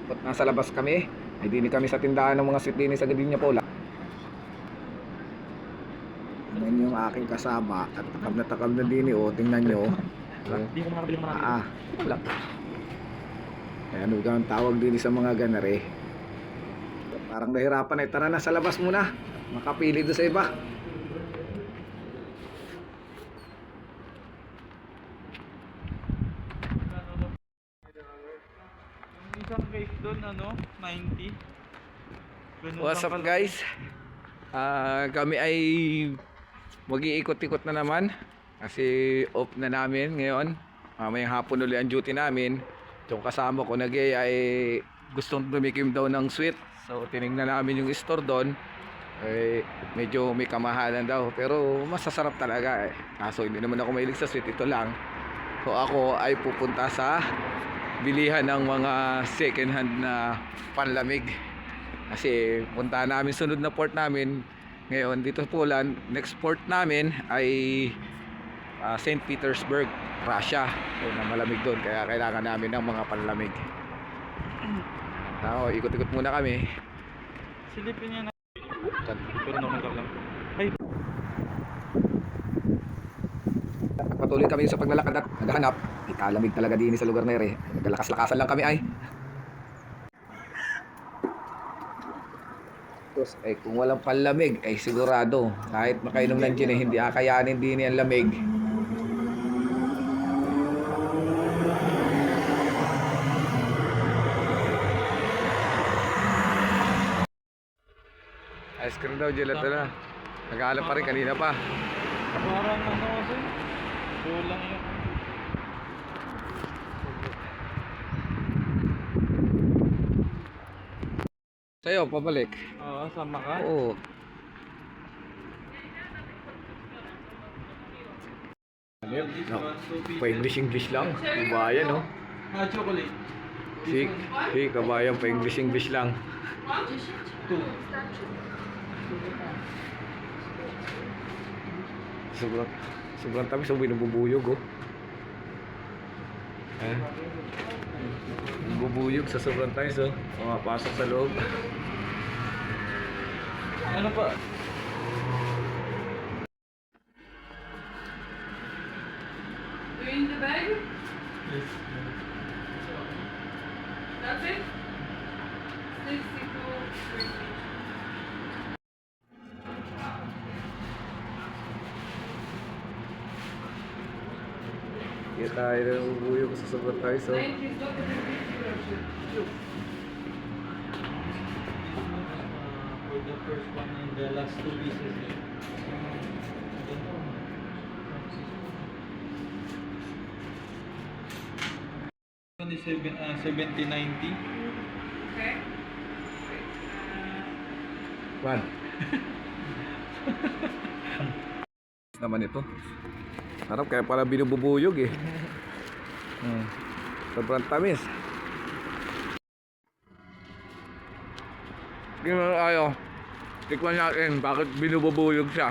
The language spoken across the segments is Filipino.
At nasa labas kami. Ay dini kami sa tindahan ng mga sweet dini sa Gadinya Pola. Tingnan yung aking kasama at takab na dini o. Tingnan nyo. Hindi ko makakabili ng marami. Wala. Ayan, huwag kang tawag din sa mga ganare. Parang nahirapan ay tara na sa labas muna. Makapili doon sa iba. Isang case doon, 90. Ganun What's lang up pala. guys? Kami ay mag-iikot-ikot na naman kasi off na namin ngayon. May hapon ulit ang duty namin. Yung kasama ko ay gustong tumikim daw ng sweet. So tinignan namin yung store doon. Medyo may kamahalan daw pero masasarap talaga Kaso hindi naman ako mahilig sa sweet, ito lang. So ako ay pupunta sa bilihan ng mga second hand na panlamig. Kasi punta namin sunod na port namin ngayon dito sa Poland. Next port namin ay St. Petersburg, Russia. So na malamig doon kaya kailangan namin ng mga panlamig. Now, ikot-ikot muna kami. Silipin niya na. Pero naman lang. Ay, Patuloy kami sa paglalakad at naghahanap. Ikalamig talaga din sa lugar na ere. Naglakas-lakasan lang kami ay. Tapos kung walang panlamig ay sigurado kahit makainom ng gin hindi akayanin din ang lamig. Ice cream daw, gelato na. Nag-aalap pa rin kanina pa. parang kasi. Kulang yun. Sa'yo, pabalik. Oo, sama ka. Oo. Pa-English lang. Kabayan, no? Chocolate. Si kabayan, pa-English lang. 2. Sobrang tamis, binububuyog, oh. Bubuyog sa sobrang tamis, oh. Pasok sa loob. Ano pa? You in the bag? Yes. That's it? 62. Kaya tayo na bubuyog sa sobrang tamis, oh. 90 got the For the first one and the last 2 pieces. 70-90. Okay. Man. Naman ito. Harap kaya pala binububuyog, eh. Sobrang tamis. Tikman natin bakit binububuyog siya.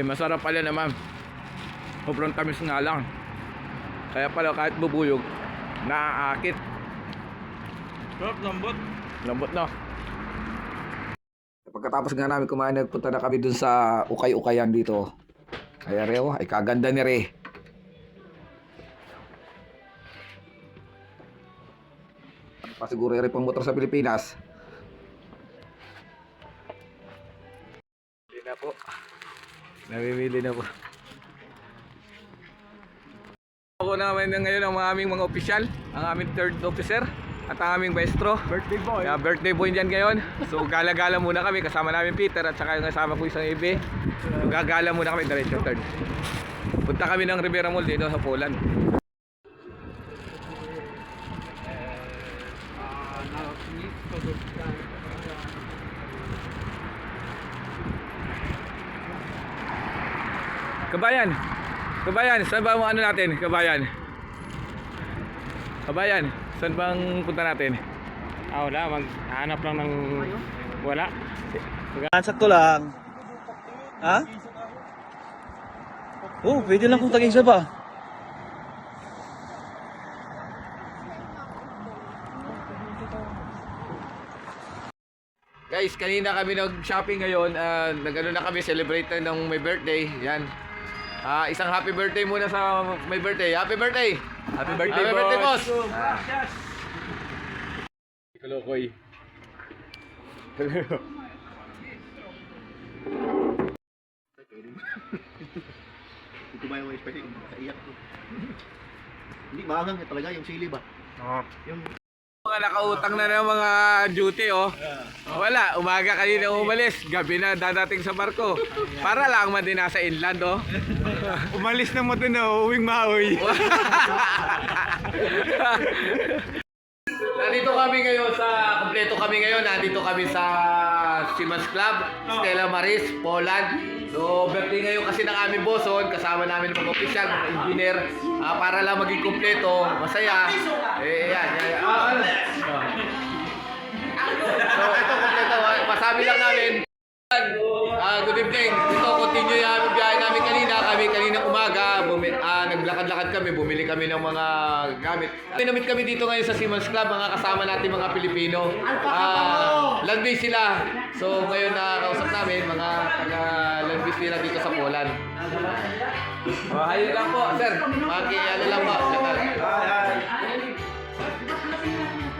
Masarap pala naman. Sobrang tamis nga lang. Kaya pala kahit bubuyog, naaakit. Sarap, lambot. Lambot na. Pagkatapos nga namin kumain, nagpunta na kami dun sa ukay-ukayan dito. Kaya Reo, ay kaganda ni Re. Pasiguro Re pang motor sa Pilipinas. Hindi na po. Namimili na po. Ako naman na ngayon ang aming mga opisyal, ang aming third officer at ang aming maestro. Birthday boy. Birthday boy dyan ngayon. So gala-gala muna kami kasama namin Peter at saka yung kasama ko isang ibe. So gagala muna kami diretso third. Punta kami ng Rivera Mall dito sa Poland. Kabayan. Kabayan, saan ba ang ano natin? Kabayan. Kabayan, saan bang punta natin? Wala, maghanap lang ng wala. Sakto lang. Ha? Oh, pwede lang kung tag-isa ba? Guys, kanina kami nag-shopping ngayon. Nag-ano na kami, celebrate na ng my birthday. Yan. Isang happy birthday muna sa my birthday. Happy birthday! Happy birthday, Happy birthday, boss! Kalokoy. Ito ba yung especially kung nakaiyak ko? Hindi, maangang talaga yung sili ba? Yung Mga nakautang na ng mga duty, oh. Wala, umaga kanina umalis, gabi na dadating sa barko. Para lang man din nasa inland, oh. Umalis na mo to na, uwing maoy. Nandito kami ngayon kompleto kami ngayon. Nandito kami sa Siemens Club, Stella Maris, Poland. So, birthday ngayon kasi ng aming boson. Kasama namin ng mga opisyal, mga engineer. Para lang maging kompleto, masaya. Yan. So, ito kompleto. Masabi lang namin. Good evening. Ito, continue yung aming biyahe namin kanina. Kami kanina umaga, naglakad-lakad kami, bumili kami ng mga gamit. Pinamit kami dito ngayon sa Siemens Club, mga kasama natin mga Pilipino. Land base sila. So ngayon nakakausap namin, mga taga-land base nila dito sa Poland. Hayun lang po, sir. Ano lang po.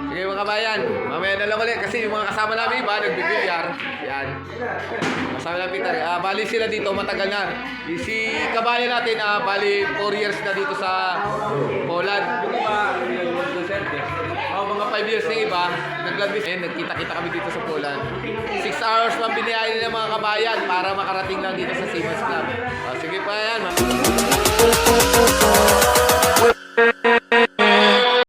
Sige mga kabayan, mamaya na lang ulit kasi yung mga kasama namin iba, nagbibilyar. Yan. Kasama namin Peter. Bali sila dito, matagal na. Si kabayan natin, bali 4 years na dito sa Poland. Yung iba, mga 5 years na iba, naglabis. Nagkita-kita kami dito sa Poland. 6 hours lang biniyahin ng mga kabayan para makarating lang dito sa Siemens Club. Sige pa yan.